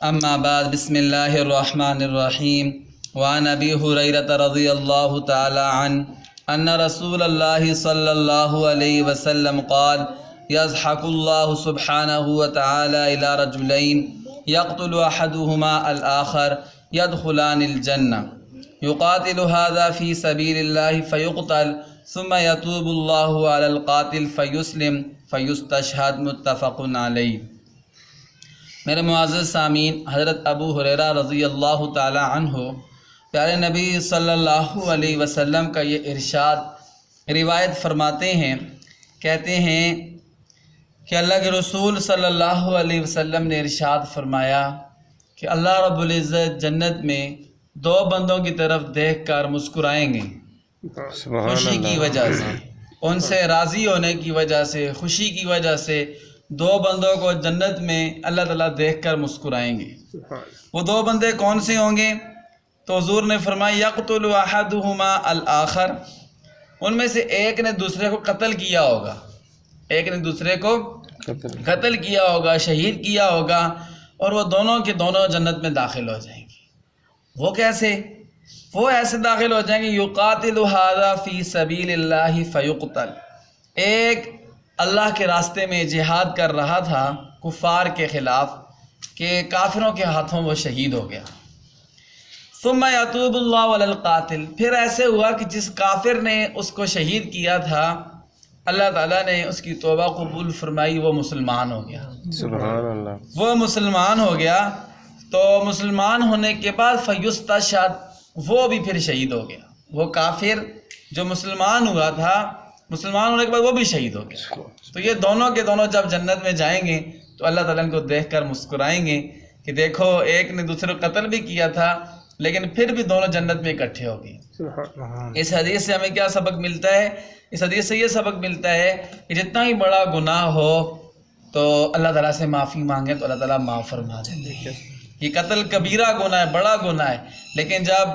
اما بعد بسم اللہ الرحمن الرحیم وعن ابی ہریرہ رضی اللہ تعالی عنہ ان رسول اللہ صلی اللہ علیہ وسلم قال یضحک اللہ سبحانہ وتعالی الی رجلین یقتل احدہما الآخر يدخلان الجنة يقاتل هذا في سبيل الله فيقتل ثم يتوب الله على القاتل فيسلم فيستشهد متفق علیہ۔ میرے معزز سامعین، حضرت ابو ہریرہ رضی اللہ تعالی عنہ پیارے نبی صلی اللہ علیہ وسلم کا یہ ارشاد روایت فرماتے ہیں، کہتے ہیں کہ اللہ کے رسول صلی اللہ علیہ وسلم نے ارشاد فرمایا کہ اللہ رب العزت جنت میں دو بندوں کی طرف دیکھ کر مسکرائیں گے، خوشی کی وجہ سے، ان سے راضی ہونے کی وجہ سے، خوشی کی وجہ سے دو بندوں کو جنت میں اللہ تعالیٰ دیکھ کر مسکرائیں گے۔ وہ دو بندے کون سے ہوں گے؟ تو حضور نے فرمایا یقتل احدہما الآخر، ان میں سے ایک نے دوسرے کو قتل کیا ہوگا، ایک نے دوسرے کو قتل کیا ہوگا، شہید کیا ہوگا، اور وہ دونوں کے دونوں جنت میں داخل ہو جائیں گے۔ وہ کیسے؟ وہ ایسے داخل ہو جائیں گے یقاتل ھذا فی سبیل اللہ فیقتل، ایک اللہ کے راستے میں جہاد کر رہا تھا کفار کے خلاف کہ کافروں کے ہاتھوں وہ شہید ہو گیا۔ ثم یتوب اللہ علی القاتل، پھر ایسے ہوا کہ جس کافر نے اس کو شہید کیا تھا اللہ تعالیٰ نے اس کی توبہ قبول فرمائی، وہ مسلمان ہو گیا۔ سبحان اللہ، وہ مسلمان ہو گیا، تو مسلمان ہونے کے بعد فیستشہد، وہ بھی پھر شہید ہو گیا۔ وہ کافر جو مسلمان ہوا تھا، مسلمان ہونے کے بعد وہ بھی شہید ہو گیا۔ تو یہ دونوں کے دونوں جب جنت میں جائیں گے تو اللہ تعالیٰ ان کو دیکھ کر مسکرائیں گے کہ دیکھو ایک نے دوسرے کو قتل بھی کیا تھا لیکن پھر بھی دونوں جنت میں اکٹھے ہو گئے۔ اس حدیث سے ہمیں کیا سبق ملتا ہے؟ اس حدیث سے یہ سبق ملتا ہے کہ جتنا ہی بڑا گناہ ہو تو اللہ تعالیٰ سے معافی مانگیں تو اللہ تعالیٰ معاف فرما دیتے ہیں۔ یہ قتل کبیرہ گناہ ہے، بڑا گناہ ہے، لیکن جب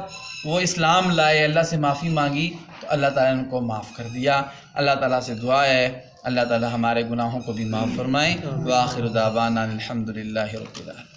وہ اسلام لائے، اللہ سے معافی مانگی تو اللہ تعالیٰ نے ان کو معاف کر دیا۔ اللہ تعالیٰ سے دعا ہے اللہ تعالیٰ ہمارے گناہوں کو بھی معاف فرمائیں۔ وآخر دعوانا الحمد للہ رب العالمین۔